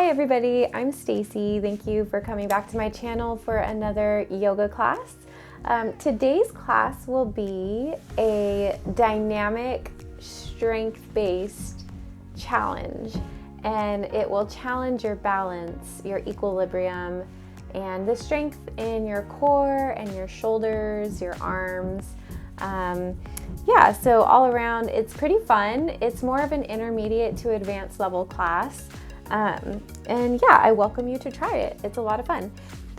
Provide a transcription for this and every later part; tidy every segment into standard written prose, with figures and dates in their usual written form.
Hi everybody, I'm Stacy. Thank you for coming back to my channel for another yoga class. Today's class will be a dynamic strength-based challenge, and it will challenge your balance, your equilibrium, and the strength in your core and your shoulders, your arms. Yeah, so all around it's pretty fun. It's more of an intermediate to advanced level class. And yeah, I welcome you to try it. It's a lot of fun.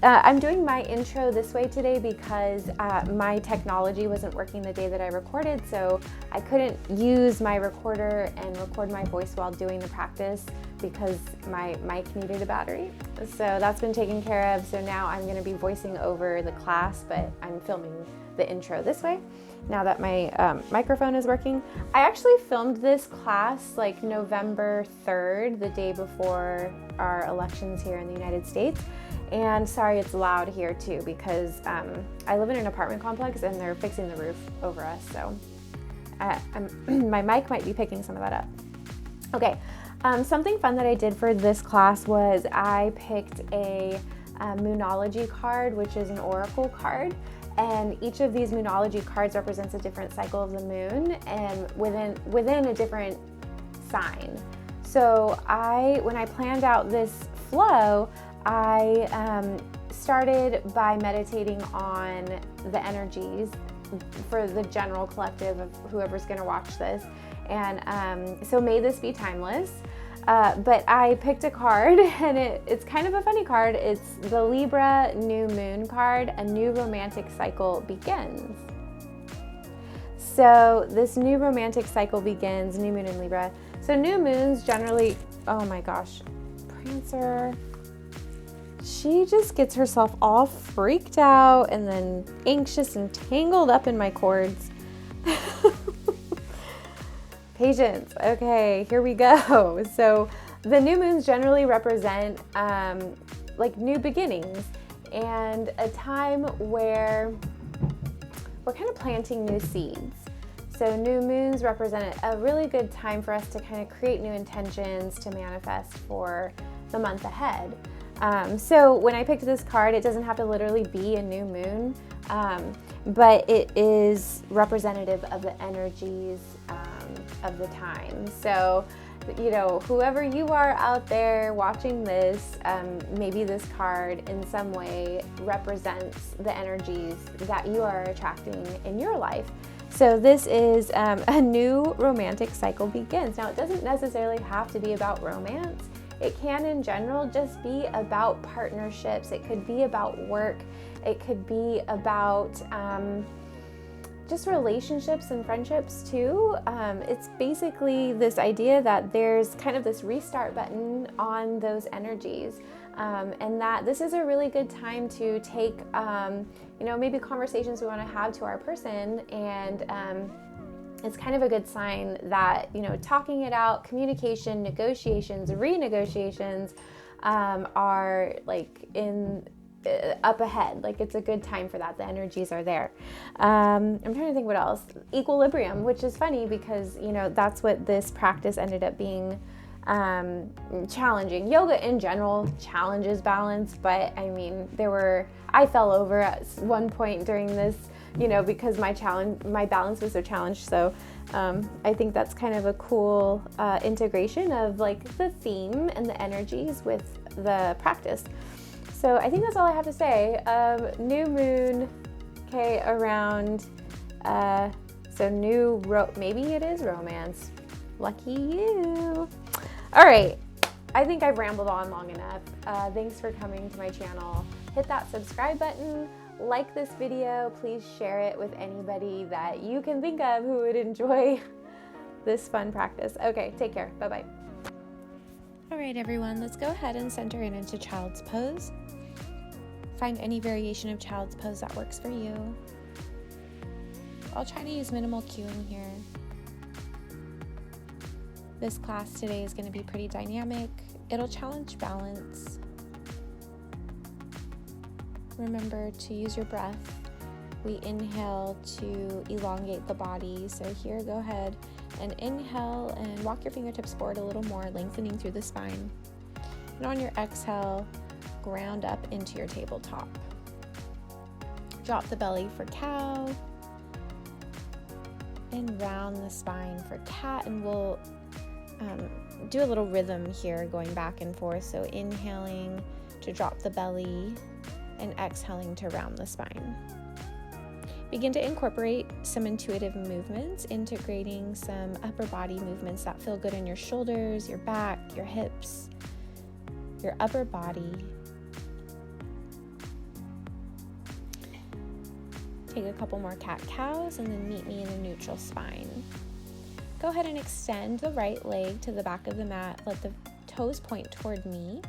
I'm doing my intro this way today because my technology wasn't working the day that I recorded, so I couldn't use my recorder and record my voice while doing the practice because my mic needed a battery. So that's been taken care of. So now I'm going to be voicing over the class, but I'm filming the intro this way now that my microphone is working. I actually filmed this class like November 3rd, the day before our elections here in the United States. And sorry, it's loud here too because I live in an apartment complex and they're fixing the roof over us. So my mic might be picking some of that up. Okay, something fun that I did for this class was I picked a Moonology card, which is an oracle card. And each of these Moonology cards represents a different cycle of the moon and within a different sign. So when I planned out this flow, I started by meditating on the energies for the general collective of whoever's going to watch this. And so may this be timeless. But I picked a card, and it's kind of a funny card. It's the Libra New Moon card. A new romantic cycle begins. So this new romantic cycle begins, new moon in Libra. So new moons generally, oh my gosh, Prancer. She just gets herself all freaked out and then anxious and tangled up in my cords. Patience. Okay, here we go. So the new moons generally represent like new beginnings and a time where we're kind of planting new seeds. So new moons represent a really good time for us to kind of create new intentions to manifest for the month ahead. So when I picked this card, it doesn't have to literally be a new moon, but it is representative of the energies of the time. So, you know, whoever you are out there watching this, maybe this card in some way represents the energies that you are attracting in your life. So this is a new romantic cycle begins. Now, it doesn't necessarily have to be about romance. It can, in general, just be about partnerships. It could be about work. It could be about just relationships and friendships too. It's basically this idea that there's kind of this restart button on those energies, and that this is a really good time to take, you know, maybe conversations we want to have to our person, and it's kind of a good sign that, you know, talking it out, communication, negotiations, renegotiations are like up ahead. Like it's a good time for that. The energies are there. I'm trying to think what else. Equilibrium, which is funny because, you know, that's what this practice ended up being challenging. Yoga in general challenges balance, but I mean, I fell over at one point during this, you know, because my balance was so challenged. So I think that's kind of a cool integration of like the theme and the energies with the practice. So I think that's all I have to say. New moon, okay, around, so maybe it is romance. Lucky you. All right, I think I've rambled on long enough. Thanks for coming to my channel. Hit that subscribe button, like this video, please share it with anybody that you can think of who would enjoy this fun practice. Okay, take care, bye-bye. All right, everyone, let's go ahead and center in into child's pose. Find any variation of child's pose that works for you. I'll try to use minimal cueing here. This class today is going to be pretty dynamic. It'll challenge balance. Remember to use your breath. We inhale to elongate the body. So here, go ahead and inhale and walk your fingertips forward a little more, lengthening through the spine. And on your exhale, ground up into your tabletop. Drop the belly for cow. And round the spine for cat. And we'll do a little rhythm here going back and forth. So inhaling to drop the belly and exhaling to round the spine. Begin to incorporate some intuitive movements, integrating some upper body movements that feel good in your shoulders, your back, your hips, your upper body. Take a couple more cat-cows and then meet me in a neutral spine. Go ahead and extend the right leg to the back of the mat. Let the toes point toward me.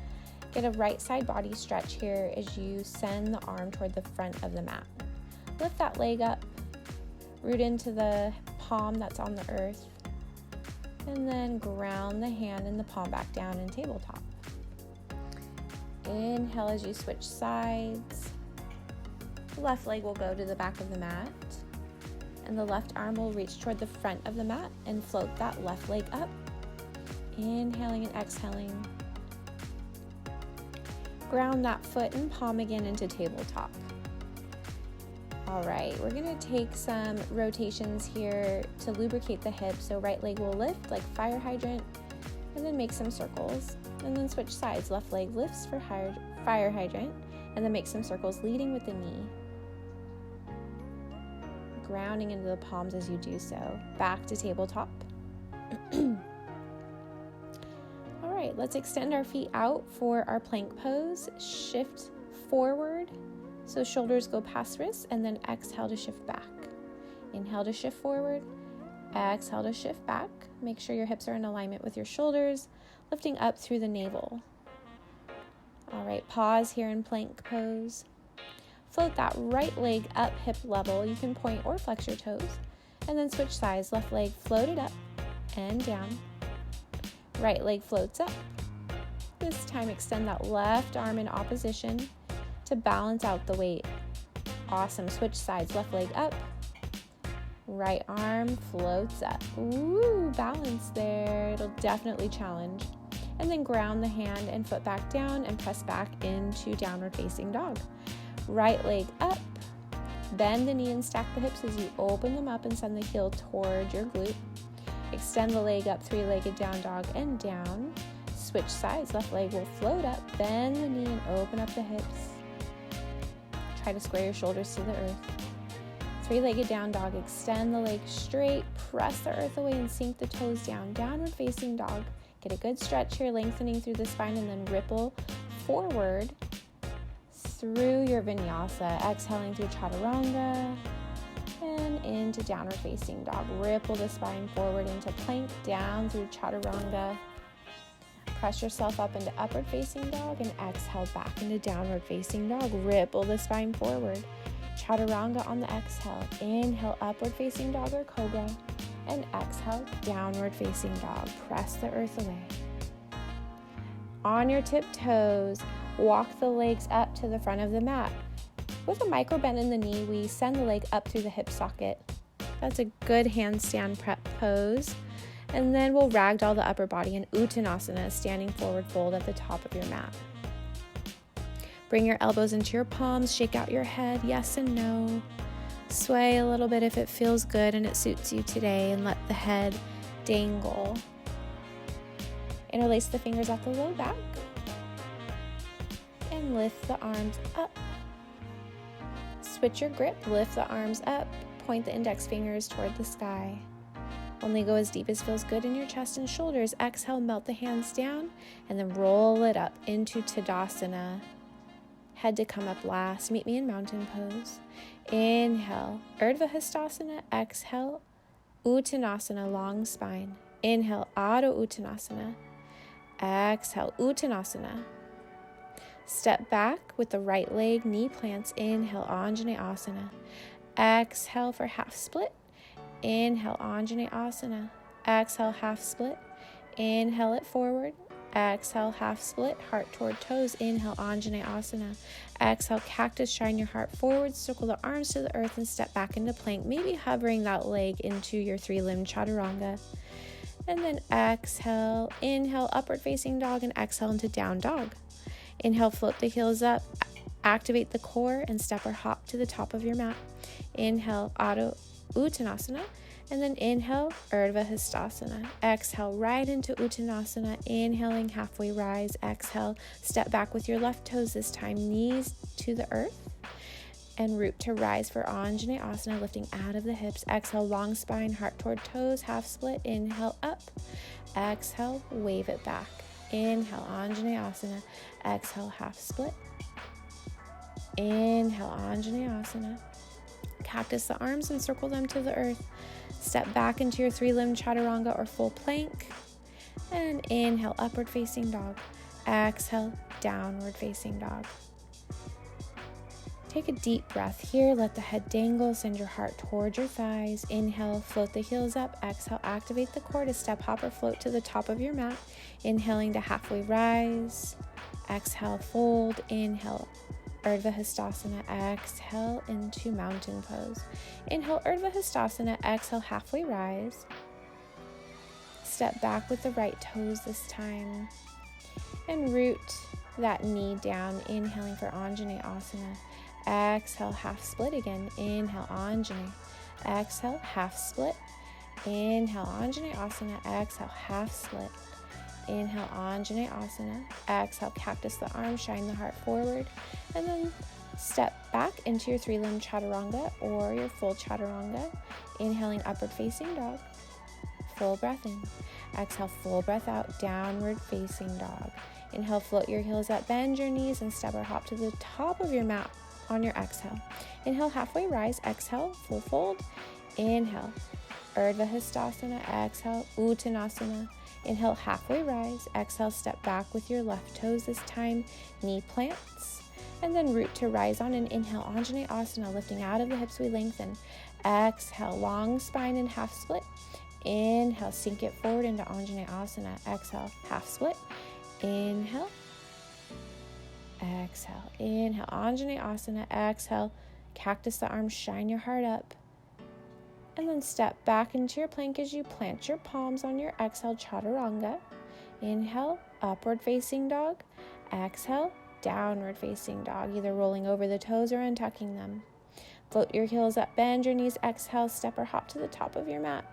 Get a right side body stretch here as you send the arm toward the front of the mat. Lift that leg up, root into the palm that's on the earth, and then ground the hand and the palm back down in tabletop. Inhale as you switch sides. The left leg will go to the back of the mat, and the left arm will reach toward the front of the mat and float that left leg up. Inhaling and exhaling. Ground that foot and palm again into tabletop. All right, we're gonna take some rotations here to lubricate the hips. So right leg will lift like fire hydrant, and then make some circles, and then switch sides. Left leg lifts for fire hydrant, and then make some circles leading with the knee. Grounding into the palms as you do so. Back to tabletop. All right, let's extend our feet out for our plank pose. Shift forward, so shoulders go past wrists, and then exhale to shift back. Inhale to shift forward, exhale to shift back. Make sure your hips are in alignment with your shoulders, lifting up through the navel. All right, pause here in plank pose. Float that right leg up hip level. You can point or flex your toes, and then switch sides. Left leg floated up and down. Right leg floats up. This time extend that left arm in opposition to balance out the weight. Awesome. Switch sides. Left leg up. Right arm floats up. Ooh, balance there. It'll definitely challenge. And then ground the hand and foot back down and press back into downward facing dog. Right leg up. Bend the knee and stack the hips as you open them up and send the heel toward your glute. Extend the leg up, three-legged down dog and down. Switch sides. Left leg will float up. Bend the knee and open up the hips. Try to square your shoulders to the earth. Three-legged down dog. Extend the leg straight. Press the earth away and sink the toes down. Downward facing dog. Get a good stretch here, lengthening through the spine, and then ripple forward through your vinyasa. Exhaling through chaturanga and into downward facing dog. Ripple the spine forward into plank, down through chaturanga. Press yourself up into upward facing dog and exhale back into downward facing dog. Ripple the spine forward. Chaturanga on the exhale. Inhale, upward facing dog or cobra. And exhale, downward facing dog. Press the earth away. On your tiptoes, walk the legs up to the front of the mat. With a micro bend in the knee, we send the leg up through the hip socket. That's a good handstand prep pose. And then we'll ragdoll the upper body in Uttanasana, standing forward fold at the top of your mat. Bring your elbows into your palms, shake out your head, yes and no. Sway a little bit if it feels good and it suits you today, and let the head dangle. Interlace the fingers at the low back and lift the arms up. Switch your grip, lift the arms up, point the index fingers toward the sky. Only go as deep as feels good in your chest and shoulders. Exhale, melt the hands down, and then roll it up into Tadasana. Head to come up last. Meet me in mountain pose. Inhale, Urdhva Hastasana. Exhale, Uttanasana, long spine. Inhale, Adho Uttanasana. Exhale, Uttanasana. Step back with the right leg, knee plants. Inhale, Anjaneyasana. Exhale for half split. Inhale, Anjaneyasana. Exhale, half split. Inhale it forward. Exhale, half split, heart toward toes. Inhale, Anjaneyasana. Exhale, cactus, shine your heart forward. Circle the arms to the earth and step back into plank, maybe hovering that leg into your three-limbed chaturanga. And then exhale, inhale, upward facing dog, and exhale into down dog. Inhale, float the heels up, activate the core, and step or hop to the top of your mat. Inhale, Uttanasana, and then inhale, Urdhva Hastasana. Exhale, right into Uttanasana, inhaling, halfway rise. Exhale, step back with your left toes this time, knees to the earth, and root to rise for Anjaneyasana, lifting out of the hips. Exhale, long spine, heart toward toes, half split. Inhale, up. Exhale, wave it back. Inhale, Anjaneyasana. Exhale, half split. Inhale, Anjaneyasana. Cactus the arms and circle them to the earth. Step back into your three-limbed chaturanga or full plank. And inhale, upward facing dog. Exhale, downward facing dog. Take a deep breath here. Let the head dangle. Send your heart towards your thighs. Inhale, float the heels up. Exhale, activate the core to step, hop, or float to the top of your mat. Inhaling to halfway rise. Exhale, fold. Inhale, Urdhva Hastasana. Exhale into mountain pose. Inhale, Urdhva Hastasana. Exhale, halfway rise. Step back with the right toes this time. And root that knee down. Inhaling for Anjaneyasana. Exhale, half split again. Inhale, Anjane. Exhale, half split. Inhale, Anjaneyasana. Exhale, half split. Inhale, Anjaneyasana. Exhale, cactus the arms, shine the heart forward. And then step back into your three-limbed chaturanga or your full chaturanga. Inhaling, upward facing dog. Full breath in. Exhale, full breath out, downward facing dog. Inhale, float your heels up, bend your knees, and step or hop to the top of your mat on your exhale. Inhale, halfway rise. Exhale, full fold. Inhale, Urdhva Hastasana. Exhale, Uttanasana. Inhale, halfway rise. Exhale, step back with your left toes this time, knee plants. And then root to rise on and inhale, Anjaneyasana, lifting out of the hips, we lengthen. Exhale, long spine and half split. Inhale, sink it forward into Anjaneyasana. Exhale, half split. Inhale. Exhale. Inhale, Anjaneyasana. Exhale, cactus the arms, shine your heart up. And then step back into your plank as you plant your palms on your exhale, chaturanga. Inhale, upward facing dog. Exhale, downward facing dog, either rolling over the toes or untucking them. Float your heels up, bend your knees. Exhale, step or hop to the top of your mat.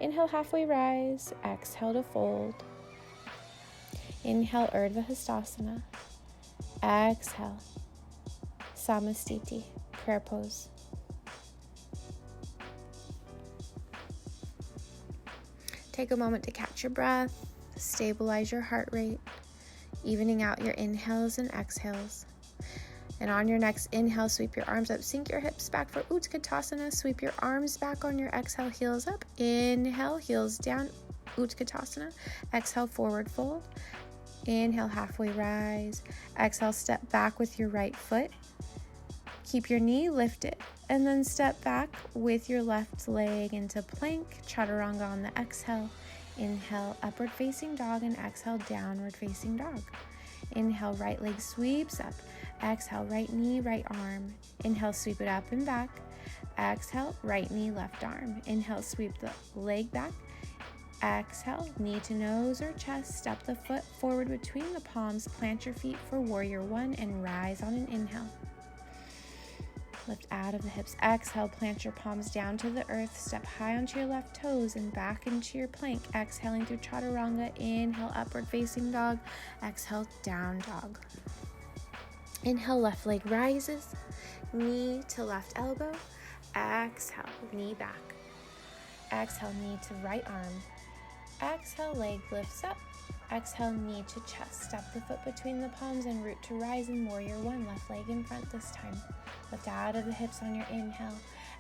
Inhale, halfway rise. Exhale to fold. Inhale, Urdhva Hastasana. Exhale, Samastiti, prayer pose. Take a moment to catch your breath, stabilize your heart rate, evening out your inhales and exhales. And on your next inhale, sweep your arms up, sink your hips back for Utkatasana. Sweep your arms back on your exhale, heels up. Inhale, heels down, Utkatasana. Exhale, forward fold. Inhale, halfway rise. Exhale, step back with your right foot. Keep your knee lifted. And then step back with your left leg into plank, chaturanga on the exhale. Inhale, upward facing dog, and exhale, downward facing dog. Inhale, right leg sweeps up. Exhale, right knee, right arm. Inhale, sweep it up and back. Exhale, right knee, left arm. Inhale, sweep the leg back. Exhale, knee to nose or chest. Step the foot forward between the palms. Plant your feet for warrior one and rise on an inhale. Lift out of the hips. Exhale, plant your palms down to the earth. Step high onto your left toes and back into your plank. Exhaling through chaturanga. Inhale, upward facing dog. Exhale, down dog. Inhale, left leg rises. Knee to left elbow. Exhale, knee back. Exhale, knee to right arm. Exhale, leg lifts up. Exhale, knee to chest. Step the foot between the palms and root to rise in warrior one. Left leg in front this time. Lift out of the hips on your inhale.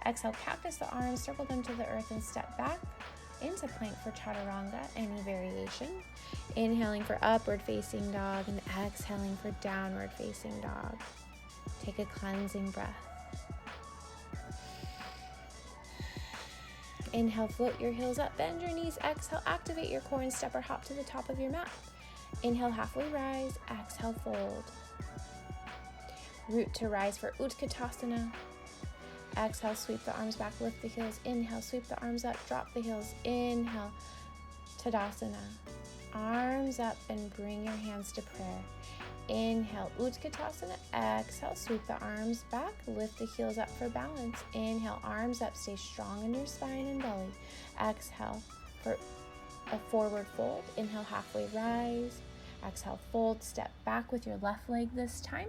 Exhale, cactus the arms, circle them to the earth and step back into plank for chaturanga, any variation. Inhaling for upward facing dog and exhaling for downward facing dog. Take a cleansing breath. Inhale, float your heels up, bend your knees. Exhale, activate your core and step or hop to the top of your mat. Inhale, halfway rise. Exhale, fold. Root to rise for Utkatasana. Exhale, sweep the arms back, lift the heels. Inhale, sweep the arms up, drop the heels. Inhale, Tadasana. Arms up and bring your hands to prayer. Inhale, Utkatasana. Exhale, sweep the arms back. Lift the heels up for balance. Inhale, arms up. Stay strong in your spine and belly. Exhale for a forward fold. Inhale, halfway rise. Exhale, fold. Step back with your left leg this time.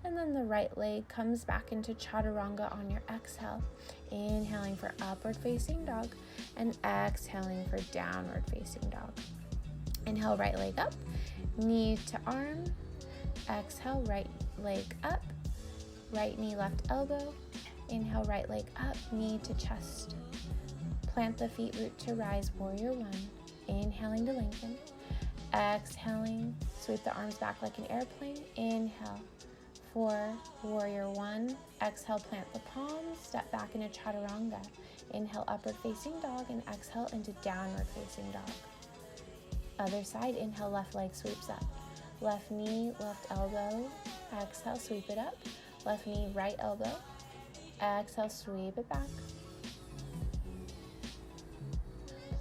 And then the right leg comes back into Chaturanga on your exhale. Inhaling for upward facing dog and exhaling for downward facing dog. Inhale, right leg up, knee to arm. Exhale, right leg up, right knee, left elbow. Inhale, right leg up, knee to chest. Plant the feet, root to rise, warrior one. Inhaling to lengthen. Exhaling, sweep the arms back like an airplane. Inhale for warrior one. Exhale, plant the palms, step back into Chaturanga. Inhale, upward facing dog, and exhale into downward facing dog. Other side, inhale, left leg sweeps up. Left knee, left elbow. Exhale, sweep it up. Left knee, right elbow. Exhale, sweep it back.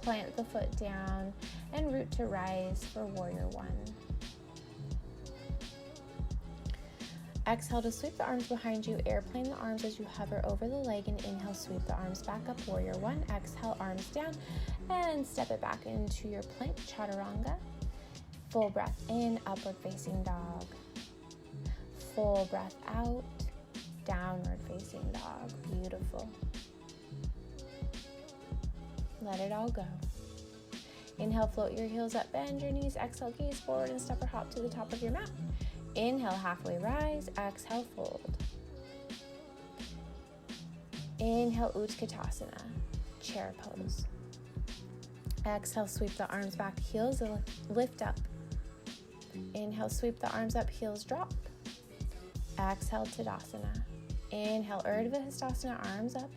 Plant the foot down and root to rise for warrior one. Exhale to sweep the arms behind you. Airplane the arms as you hover over the leg, and inhale, sweep the arms back up, warrior one. Exhale, arms down and step it back into your plank, Chaturanga. Full breath in, upward facing dog. Full breath out, downward facing dog. Beautiful. Let it all go. Inhale, float your heels up, bend your knees. Exhale, gaze forward and step or hop to the top of your mat. Inhale, halfway rise. Exhale, fold. Inhale, Utkatasana, chair pose. Exhale, sweep the arms back, heels lift up. Inhale, sweep the arms up, heels drop. Exhale, Tadasana. Inhale, Urdhva Hastasana, arms up.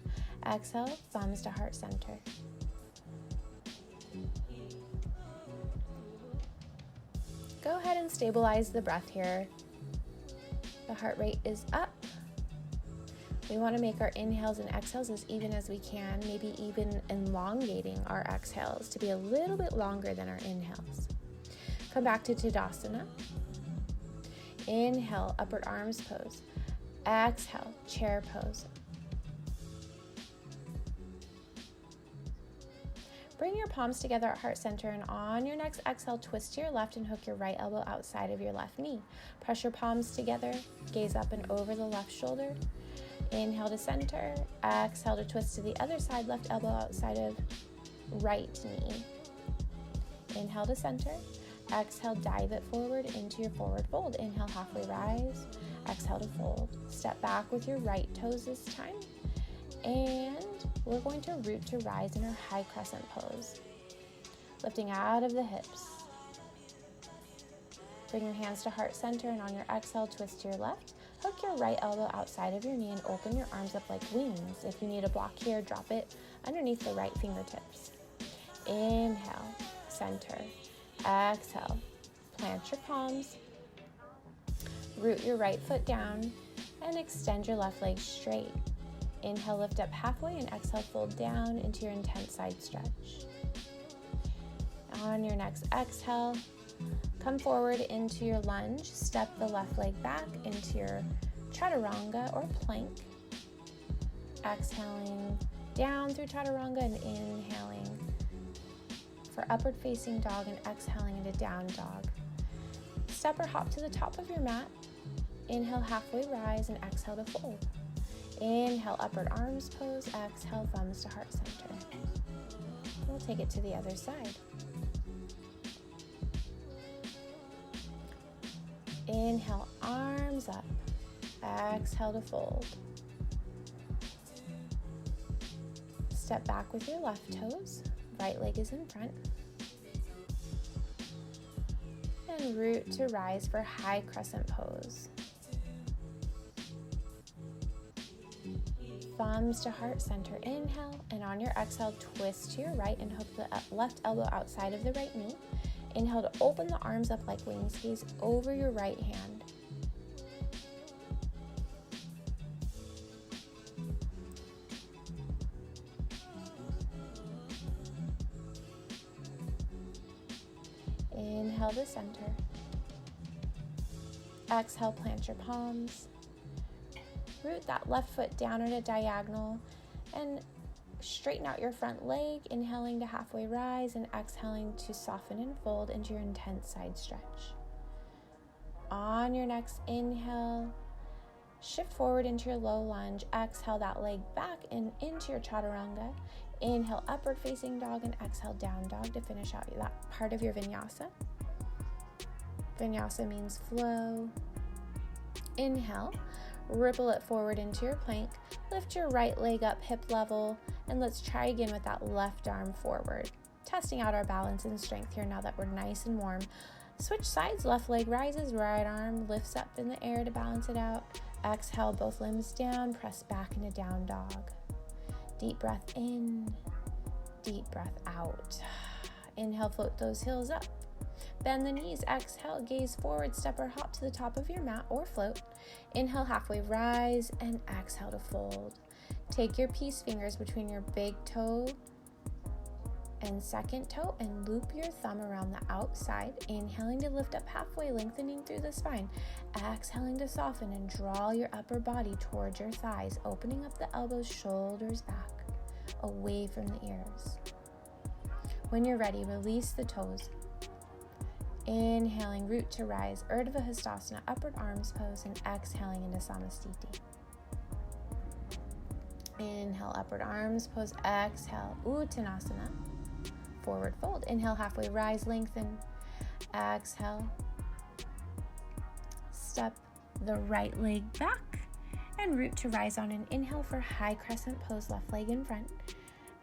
Exhale, thumbs to heart center. Go ahead and stabilize the breath here. The heart rate is up. We want to make our inhales and exhales as even as we can, maybe even elongating our exhales to be a little bit longer than our inhales. Come back to Tadasana. Inhale, upward arms pose. Exhale, chair pose. Bring your palms together at heart center, and on your next exhale, twist to your left and hook your right elbow outside of your left knee. Press your palms together, gaze up and over the left shoulder. Inhale to center. Exhale to twist to the other side, left elbow outside of right knee. Inhale to center. Exhale, dive it forward into your forward fold. Inhale, halfway rise. Exhale to fold. Step back with your right toes this time. And we're going to root to rise in our high crescent pose. Lifting out of the hips. Bring your hands to heart center, and on your exhale, twist to your left. Hook your right elbow outside of your knee and open your arms up like wings. If you need a block here, drop it underneath the right fingertips. Inhale, center. Exhale, plant your palms. Root your right foot down and extend your left leg straight. Inhale, lift up halfway, and exhale, fold down into your intense side stretch. On your next exhale, come forward into your lunge. Step the left leg back into your Chaturanga or plank. Exhaling down through Chaturanga and inhaling for upward facing dog and exhaling into down dog. Step or hop to the top of your mat. Inhale, halfway rise, and exhale to fold. Inhale, upward arms pose. Exhale, thumbs to heart center. We'll take it to the other side. Inhale, arms up. Exhale to fold. Step back with your left toes. Right leg is in front. And root to rise for high crescent pose. Thumbs to heart center, inhale, and on your exhale, twist to your right and hook the left elbow outside of the right knee. Inhale to open the arms up like wings, gaze over your right hand. Inhale to center. Exhale, plant your palms. Root that left foot down at a diagonal and straighten out your front leg, inhaling to halfway rise and exhaling to soften and fold into your intense side stretch. On your next inhale, shift forward into your low lunge. Exhale that leg back and into your chaturanga. Inhale, upward facing dog, and exhale, down dog to finish out that part of your vinyasa. Vinyasa means flow. Inhale, ripple it forward into your plank. Lift your right leg up hip level, and let's try again with that left arm forward. Testing out our balance and strength here now that we're nice and warm. Switch sides, left leg rises, right arm lifts up in the air to balance it out. Exhale, both limbs down, press back into down dog. Deep breath in, deep breath out. Inhale, float those heels up. Bend the knees, exhale, gaze forward, step or hop to the top of your mat or float. Inhale, halfway rise, and exhale to fold. Take your peace fingers between your big toe and second toe and loop your thumb around the outside. Inhaling to lift up halfway, lengthening through the spine. Exhaling to soften and draw your upper body towards your thighs, opening up the elbows, shoulders back, away from the ears. When you're ready, release the toes. Inhaling, root to rise, Urdhva Hastasana, upward arms pose, and exhaling into Samastiti. Inhale, upward arms pose, exhale, Uttanasana, forward fold. Inhale, halfway rise, lengthen. Exhale, step the right leg back and root to rise on an inhale for high crescent pose, left leg in front.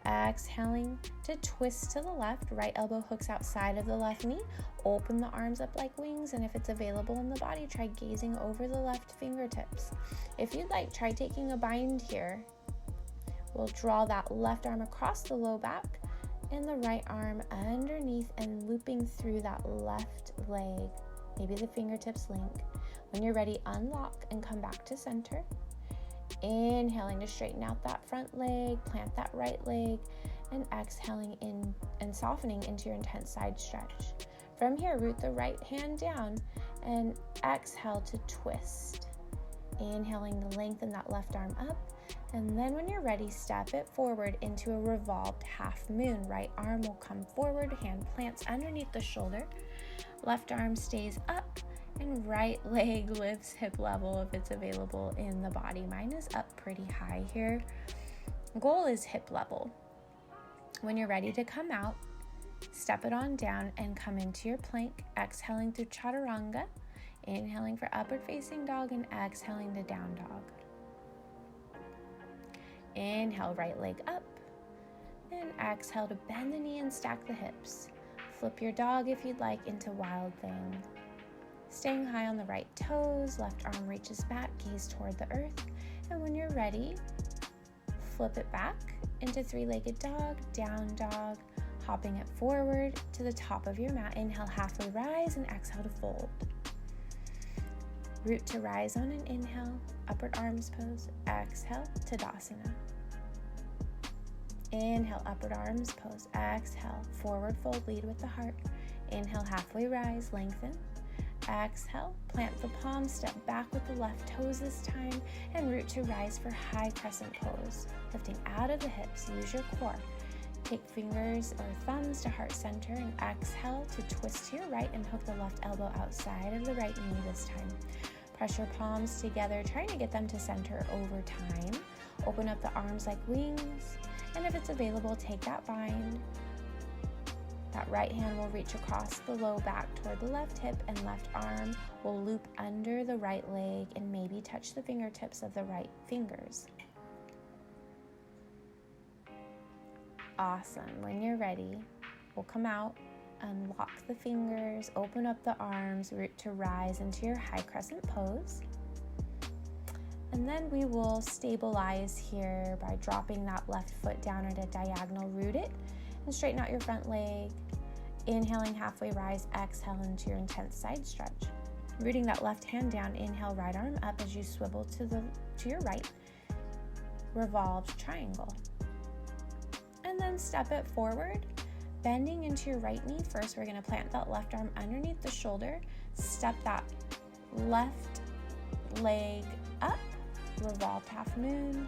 Exhaling to twist to the left, right elbow hooks outside of the left knee. Open the arms up like wings, and if it's available in the body, try gazing over the left fingertips. If you'd like, try taking a bind here. We'll draw that left arm across the low back and the right arm underneath and looping through that left leg. Maybe the fingertips link. When you're ready, unlock and come back to center. Inhaling to straighten out that front leg, plant that right leg, and exhaling in and softening into your intense side stretch. From here, root the right hand down and exhale to twist. Inhaling to lengthen that left arm up, and then when you're ready, step it forward into a revolved half moon. Right arm will come forward, hand plants underneath the shoulder, left arm stays up, and right leg lifts hip level if it's available in the body. Mine is up pretty high here. Goal is hip level. When you're ready to come out, step it on down and come into your plank, exhaling through chaturanga, inhaling for upward facing dog and exhaling to down dog. Inhale, right leg up, and exhale to bend the knee and stack the hips. Flip your dog if you'd like into wild thing. Staying high on the right toes, left arm reaches back, gaze toward the earth, and when you're ready, flip it back into three-legged dog, down dog, hopping it forward to the top of your mat. Inhale, halfway rise, and exhale to fold. Root to rise on an inhale, upward arms pose, exhale, Tadasana. Inhale, upward arms pose, exhale, forward fold, lead with the heart. Inhale, halfway rise, lengthen. Exhale, plant the palms, step back with the left toes this time, and root to rise for high crescent pose. Lifting out of the hips, use your core. Take fingers or thumbs to heart center and exhale to twist to your right and hook the left elbow outside of the right knee this time. Press your palms together, trying to get them to center over time. Open up the arms like wings, and if it's available, take that bind. That right hand will reach across the low back toward the left hip, and left arm will loop under the right leg and maybe touch the fingertips of the right fingers. Awesome. When you're ready, we'll come out, unlock the fingers, open up the arms, root to rise into your high crescent pose. And then we will stabilize here by dropping that left foot down at a diagonal, root it, and straighten out your front leg. Inhaling, halfway rise, exhale into your intense side stretch. Rooting that left hand down, inhale, right arm up as you swivel to your right, revolved triangle. And then step it forward, bending into your right knee first. We're going to plant that left arm underneath the shoulder, step that left leg up, revolved half moon.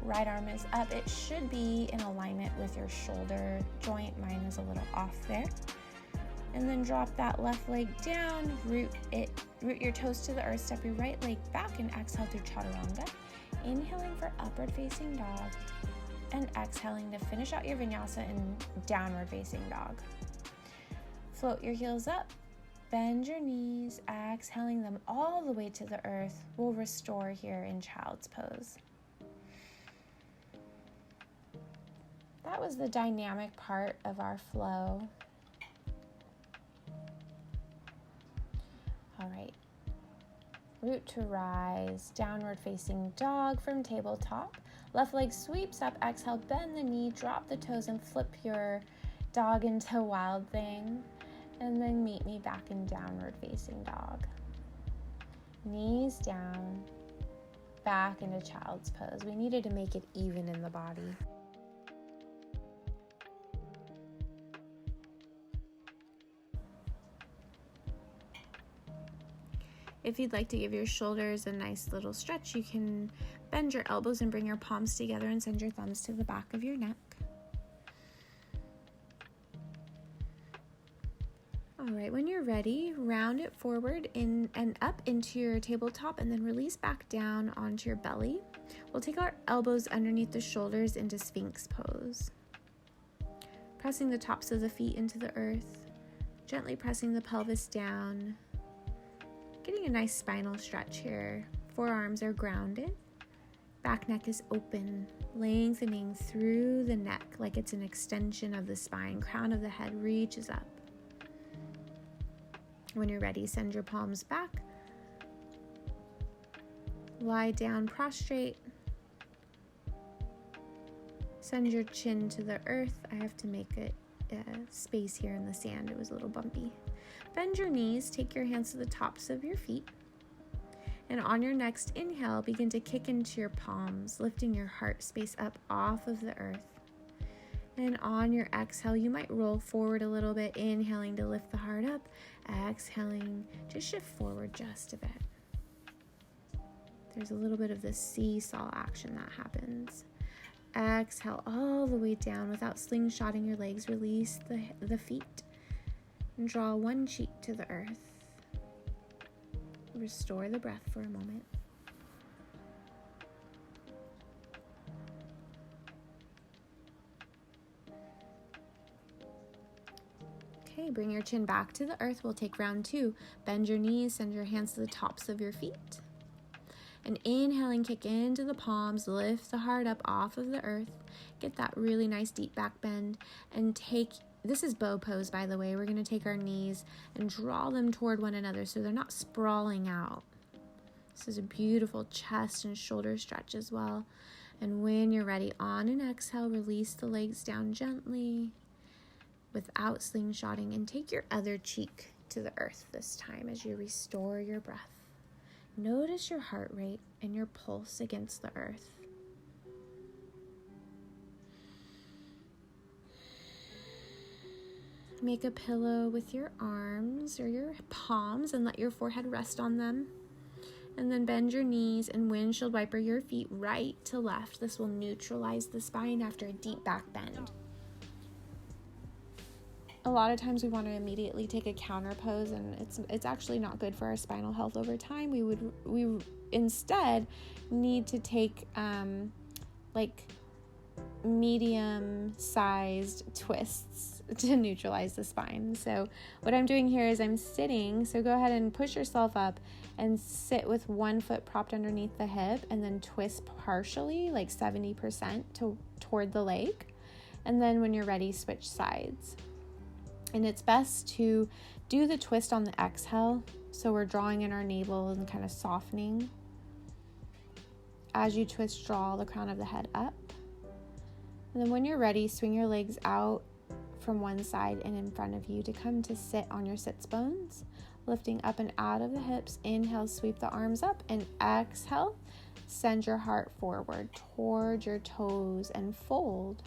Right arm is up. It should be in alignment with your shoulder joint. Mine is a little off there. And then drop that left leg down, root your toes to the earth, step your right leg back, and exhale through chaturanga. Inhaling for upward facing dog, and exhaling to finish out your vinyasa in downward facing dog. Float your heels up, bend your knees, exhaling them all the way to the earth. We'll restore here in child's pose. That was the dynamic part of our flow. All right. Root to rise, downward facing dog from tabletop. Left leg sweeps up, exhale, bend the knee, drop the toes, and flip your dog into wild thing. And then meet me back in downward facing dog. Knees down, back into child's pose. We needed to make it even in the body. If you'd like to give your shoulders a nice little stretch, you can bend your elbows and bring your palms together and send your thumbs to the back of your neck. All right, when you're ready, round it forward in and up into your tabletop, and then release back down onto your belly. We'll take our elbows underneath the shoulders into Sphinx pose. Pressing the tops of the feet into the earth, gently pressing the pelvis down. Getting a nice spinal stretch here. Forearms are grounded. Back neck is open, lengthening through the neck like it's an extension of the spine. Crown of the head reaches up. When you're ready, send your palms back. Lie down prostrate. Send your chin to the earth. I have to make a space here in the sand. It was a little bumpy. Bend your knees, take your hands to the tops of your feet, and on your next inhale, begin to kick into your palms, lifting your heart space up off of the earth. And on your exhale, you might roll forward a little bit, inhaling to lift the heart up, exhaling to shift forward just a bit. There's a little bit of this seesaw action that happens. Exhale all the way down without slingshotting your legs. Release the feet. And draw one cheek to the earth. Restore the breath for a moment. Okay, bring your chin back to the earth. We'll take round 2. Bend your knees, send your hands to the tops of your feet. And inhaling, kick into the palms, lift the heart up off of the earth. Get that really nice deep back bend, and this is bow pose, by the way. We're going to take our knees and draw them toward one another so they're not sprawling out. This is a beautiful chest and shoulder stretch as well. And when you're ready, on an exhale, release the legs down gently without slingshotting, and take your other cheek to the earth this time as you restore your breath. Notice your heart rate and your pulse against the earth. Make a pillow with your arms or your palms and let your forehead rest on them. And then bend your knees and windshield wiper your feet right to left. This will neutralize the spine after a deep back bend. A lot of times we want to immediately take a counter pose, and it's actually not good for our spinal health over time. We instead need to take like medium-sized twists to neutralize the spine. So what I'm doing here is I'm sitting, so go ahead and push yourself up and sit with one foot propped underneath the hip, and then twist partially, like 70% toward the leg. And then when you're ready, switch sides. And it's best to do the twist on the exhale, so we're drawing in our navel and kind of softening. As you twist, draw the crown of the head up. And then when you're ready, swing your legs out from one side and in front of you to come to sit on your sits bones, lifting up and out of the hips. Inhale, sweep the arms up, and exhale, send your heart forward toward your toes and fold.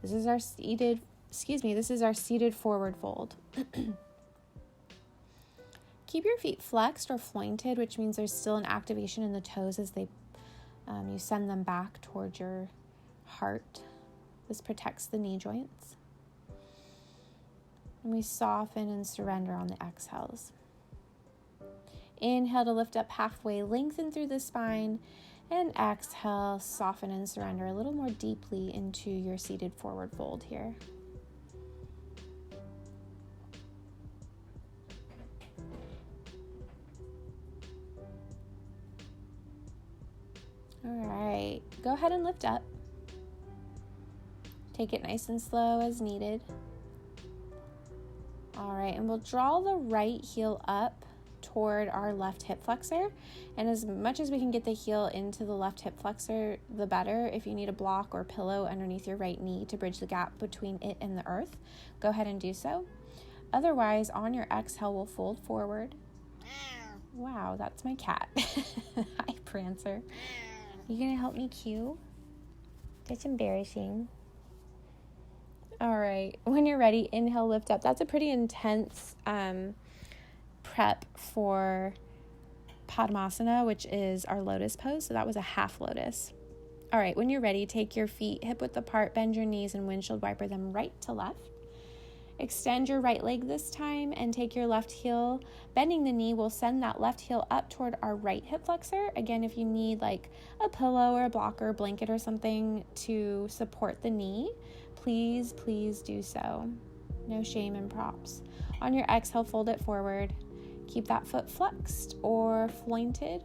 This is our seated this is our seated forward fold. Keep your feet flexed or flointed, which means there's still an activation in the toes as you send them back towards your heart. This protects the knee joints. And we soften and surrender on the exhales. Inhale to lift up halfway, lengthen through the spine, and exhale, soften and surrender a little more deeply into your seated forward fold here. All right, go ahead and lift up. Take it nice and slow as needed. All right, and we'll draw the right heel up toward our left hip flexor. And as much as we can get the heel into the left hip flexor, the better. If you need a block or pillow underneath your right knee to bridge the gap between it and the earth, go ahead and do so. Otherwise, on your exhale, we'll fold forward. Wow, that's my cat. Hi, Prancer. You gonna help me cue? That's embarrassing. All right, when you're ready, inhale, lift up. That's a pretty intense prep for Padmasana, which is our lotus pose. So that was a half lotus. All right, when you're ready, take your feet hip width apart, bend your knees and windshield wiper them right to left. Extend your right leg this time and take your left heel. Bending the knee will send that left heel up toward our right hip flexor. Again, if you need like a pillow or a blocker, or blanket or something to support the knee, please do so. No shame in props. On your exhale, fold it forward. Keep that foot flexed or flointed.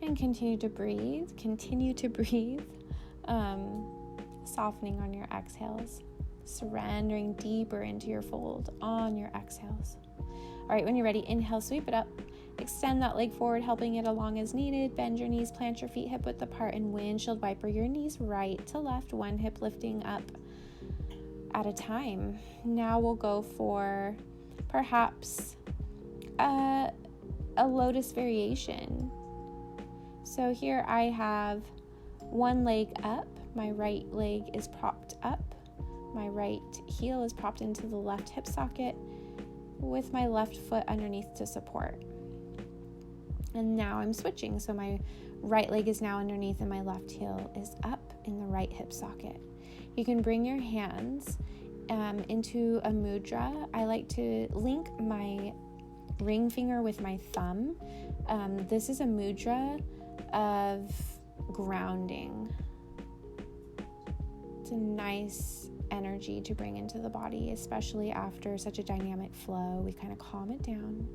And continue to breathe. Softening on your exhales, surrendering deeper into your fold on your exhales. All right, when you're ready, inhale, sweep it up. Extend that leg forward, helping it along as needed. Bend your knees, plant your feet hip width apart, and windshield wiper your knees right to left, one hip lifting up at a time. Now we'll go for perhaps a lotus variation. So here I have one leg up. My right leg is propped up. My right heel is propped into the left hip socket with my left foot underneath to support. And now I'm switching. So my right leg is now underneath and my left heel is up in the right hip socket. You can bring your hands into a mudra. I like to link my ring finger with my thumb. This is a mudra of grounding. It's a nice energy to bring into the body, especially after such a dynamic flow. We kind of calm it down.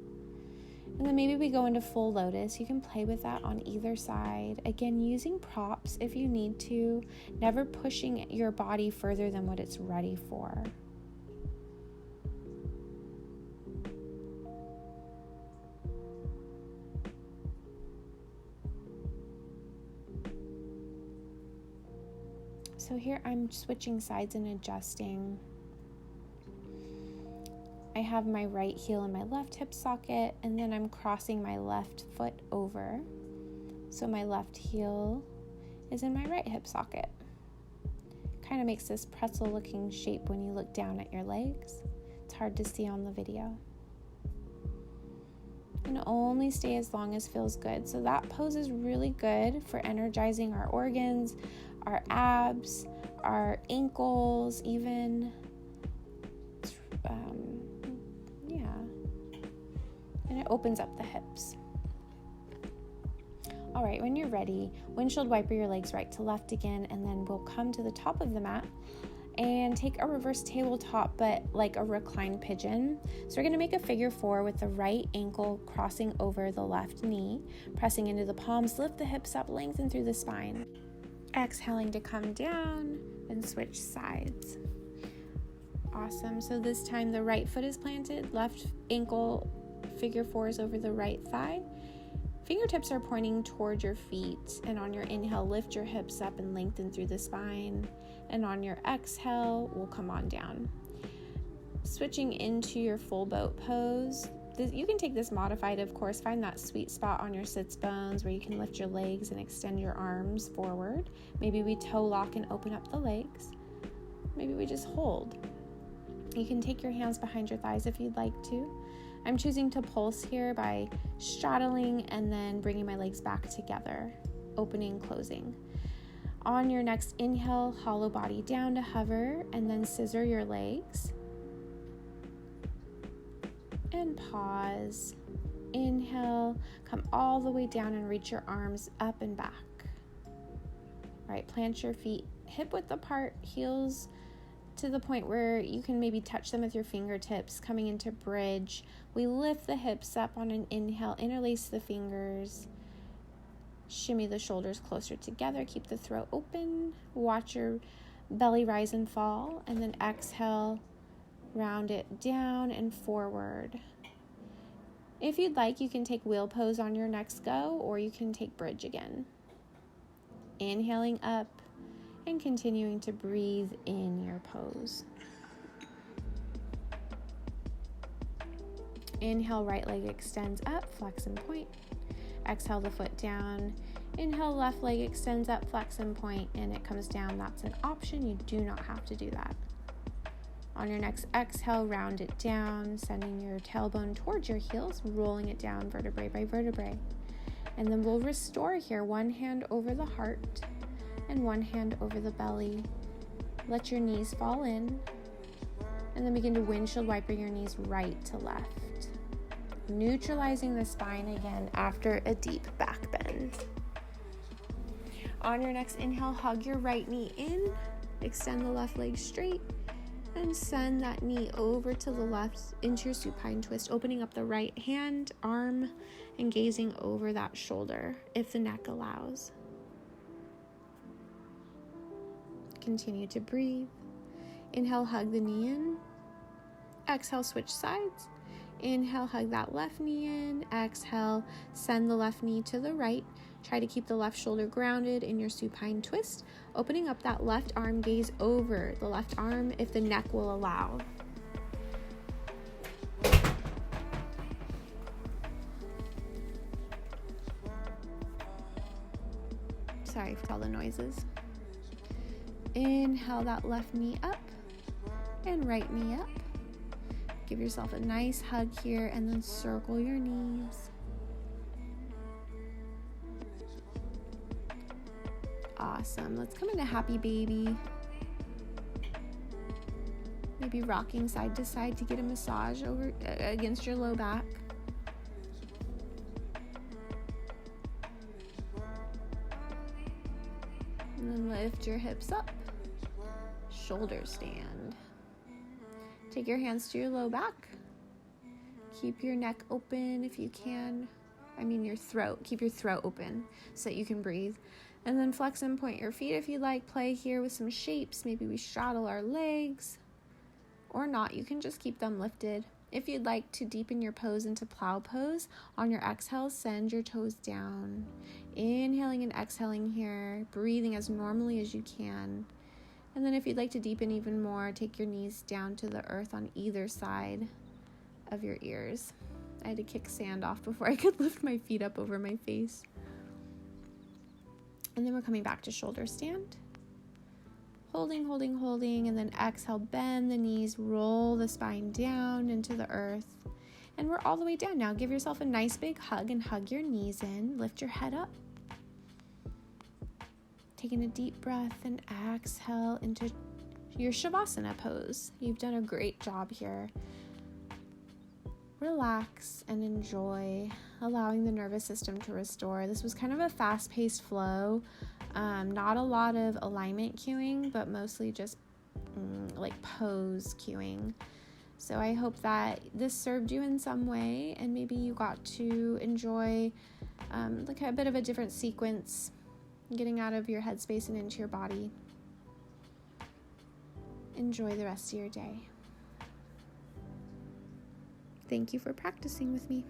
And then maybe we go into full lotus. You can play with that on either side. Again, using props if you need to, never pushing your body further than what it's ready for. So here I'm switching sides and adjusting. I have my right heel in my left hip socket, and then I'm crossing my left foot over. So my left heel is in my right hip socket. Kind of makes this pretzel looking shape when you look down at your legs. It's hard to see on the video. And only stay as long as feels good. So that pose is really good for energizing our organs, our abs, our ankles, even. And it opens up the hips. All right, when you're ready, windshield wiper your legs right to left again, and then we'll come to the top of the mat and take a reverse tabletop, but like a reclined pigeon. So we're gonna make a figure four with the right ankle crossing over the left knee, pressing into the palms, lift the hips up, lengthen through the spine. Exhaling to come down and switch sides. Awesome. So this time the right foot is planted, left ankle figure fours over the right thigh. Fingertips are pointing towards your feet, and on your inhale, lift your hips up and lengthen through the spine. And on your exhale, we'll come on down. Switching into your full boat pose. You can take this modified, of course. Find that sweet spot on your sits bones where you can lift your legs and extend your arms forward. Maybe we toe lock and open up the legs. maybe we just hold. You can take your hands behind your thighs if you'd like to. I'm choosing to pulse here by straddling and then bringing my legs back together, opening, closing. On your next inhale, hollow body down to hover, and then scissor your legs. And pause. Inhale, come all the way down and reach your arms up and back. All right, plant your feet hip width apart, heels to the point where you can maybe touch them with your fingertips, coming into bridge. We lift the hips up on an inhale, interlace the fingers, shimmy the shoulders closer together, keep the throat open, watch your belly rise and fall, and then exhale, round it down and forward. If you'd like, you can take wheel pose on your next go, or you can take bridge again. Inhaling up and continuing to breathe in your pose. Inhale, right leg extends up, flex and point. Exhale the foot down. Inhale, left leg extends up, flex and point, and it comes down. That's an option. You do not have to do that. On your next exhale, round it down, sending your tailbone towards your heels, rolling it down vertebrae by vertebrae. And then we'll restore here, one hand over the heart and one hand over the belly. Let your knees fall in, and then begin to windshield wiper your knees right to left, neutralizing the spine again after a deep back bend. On your next inhale, hug your right knee in, extend the left leg straight, and send that knee over to the left into your supine twist, opening up the right hand, arm, and gazing over that shoulder if the neck allows. Continue to breathe. Inhale, hug the knee in. Exhale, switch sides. Inhale, hug that left knee in. Exhale, send the left knee to the right. Try to keep the left shoulder grounded in your supine twist. Opening up that left arm, gaze over the left arm if the neck will allow. Sorry for all the noises. Inhale that left knee up and right knee up. Give yourself a nice hug here and then circle your knees. Awesome. Let's come into happy baby. Maybe rocking side to side to get a massage over against your low back. And then lift your hips up. Shoulder stand. Take your hands to your low back. Keep your neck open if you can. Your throat. Keep your throat open so that you can breathe. And then flex and point your feet if you like. Play here with some shapes. Maybe we straddle our legs. Or not. You can just keep them lifted. If you'd like to deepen your pose into plow pose, on your exhale, send your toes down. Inhaling and exhaling here. Breathing as normally as you can. And then if you'd like to deepen even more, take your knees down to the earth on either side of your ears. I had to kick sand off before I could lift my feet up over my face. And then we're coming back to shoulder stand. Holding, holding, holding, and then exhale, bend the knees, roll the spine down into the earth. And we're all the way down now. Give yourself a nice big hug and hug your knees in. Lift your head up. Taking a deep breath and exhale into your Shavasana pose. You've done a great job here. Relax and enjoy, allowing the nervous system to restore. This was kind of a fast-paced flow. Not a lot of alignment cueing, but mostly just like pose cueing. So I hope that this served you in some way, and maybe you got to enjoy like a bit of a different sequence, getting out of your headspace and into your body. Enjoy the rest of your day. Thank you for practicing with me.